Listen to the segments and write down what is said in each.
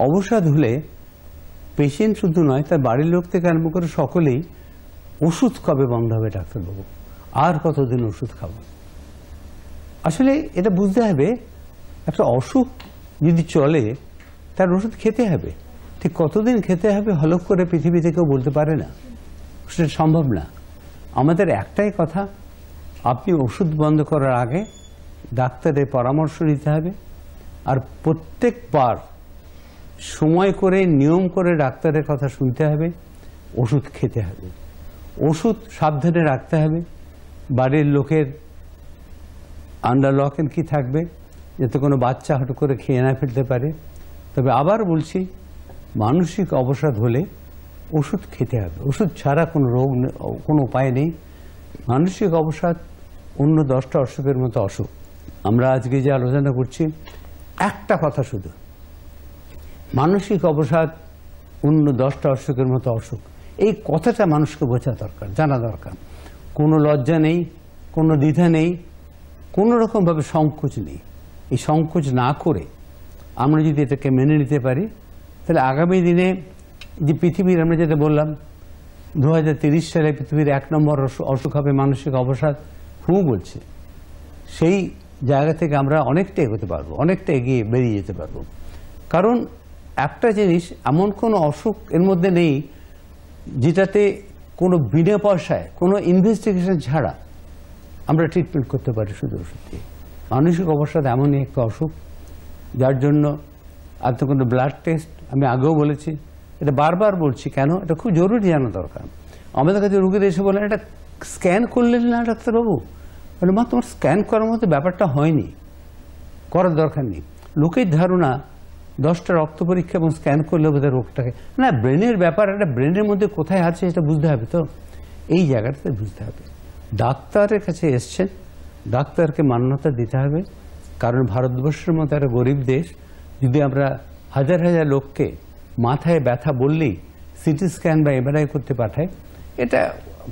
অবসাদ হলে পেশেন্ট শুধু নয়, তার বাড়ির লোক থেকে আরম্ভ করে সকলেই ওষুধ কবে বন্ধ হবে ডাক্তারবাবু, আর কতদিন ওষুধ খাবো। আসলে এটা বুঝতে হবে, একটা অসুখ যদি চলে তার ওষুধ খেতে হবে, ঠিক কতদিন খেতে হবে হলক করে পৃথিবীতে কেউ বলতে পারে না, সেটা সম্ভব না। আমাদের একটাই কথা, আপনি ওষুধ বন্ধ করার আগে ডাক্তারের পরামর্শ নিতে হবে, আর প্রত্যেকবার সময় করে নিয়ম করে ডাক্তারের কথা শুনতে হবে, ওষুধ খেতে হবে, ওষুধ সাবধানে রাখতে হবে, বাড়ির লোকের আন্ডার লক এন্ড কি থাকবে, যাতে কোনো বাচ্চা হঠাৎ করে খেয়ে না ফেলতে পারে। তবে আবার বলছি, মানসিক অবসাদ হলে ওষুধ খেতে হবে, ওষুধ ছাড়া কোনো রোগ, কোনো উপায় নেই। মানসিক অবসাদ অন্য 10টা অসুখের মতো অসুখ। আমরা আজকে যে আলোচনা করছি, একটা কথা শুধু, মানসিক অবসাদ অন্য 10টা অসুখের মতো অসুখ, এই কথাটা মানুষকে বোঝা দরকার, জানা দরকার। কোনো লজ্জা নেই, কোনো দ্বিধা নেই, কোনো রকমভাবে সংকোচ নেই। এই সংকোচ না করে আমরা যদি এটাকে মেনে নিতে পারি, তাহলে আগামী দিনে যে পৃথিবীর, আমরা যেটা বললাম 2030 সালে পৃথিবীর 1 নম্বর অসুখ হবে মানসিক অবসাদ, বলছে, সেই জায়গা থেকে আমরা অনেকটা এগোতে পারবো, অনেকটা এগিয়ে বেরিয়ে যেতে পারবো। কারণ একটা জিনিস, এমন কোনো অসুখ এর মধ্যে নেই যেটাতে কোনো বিনা পয়সায়, কোনো ইনভেস্টিগেশন ছাড়া আমরা ট্রিটমেন্ট করতে পারি শুধু ওষুধ দিয়ে। মানসিক অবসাদ এমনই একটা অসুখ যার জন্য এত কোনো ব্লাড টেস্ট, আমি আগেও বলেছি, এটা বারবার বলছি, কেন এটা খুব জরুরি জানা দরকার। আমাদের কাছে রুগীরা এসে বলেন, এটা স্ক্যান করলেন না ডাক্তারবাবু? বলে, মা তোমার স্ক্যান করার মতো ব্যাপারটা হয়নি, করার দরকার নেই। লোকের ধারণা 10টা রক্ত পরীক্ষা এবং স্ক্যান করলে বোধহয় রোগটাকে, না, ব্রেনের ব্যাপার, একটা ব্রেনের মধ্যে কোথায় আছে এটা বুঝতে হবে, তো এই জায়গাটাতে বুঝতে হবে। ডাক্তারের কাছে এসছেন, ডাক্তারকে মান্যতা দিতে হবে, কারণ ভারতবর্ষের মতো একটা গরিব দেশ, যদি আমরা হাজার হাজার লোককে মাথায় ব্যথা বললেই সিটি স্ক্যান বা এমআরআই করতে পাঠাই, এটা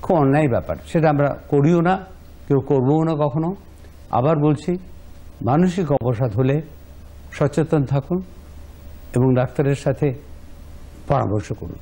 খুব অন্যায় ব্যাপার। সেটা আমরা করিও না, কেউ করবও না কখনো। আবার বলছি, মানসিক অবসাদ হলে সচেতন থাকুন এবং ডাক্তারের সাথে পরামর্শ করুন।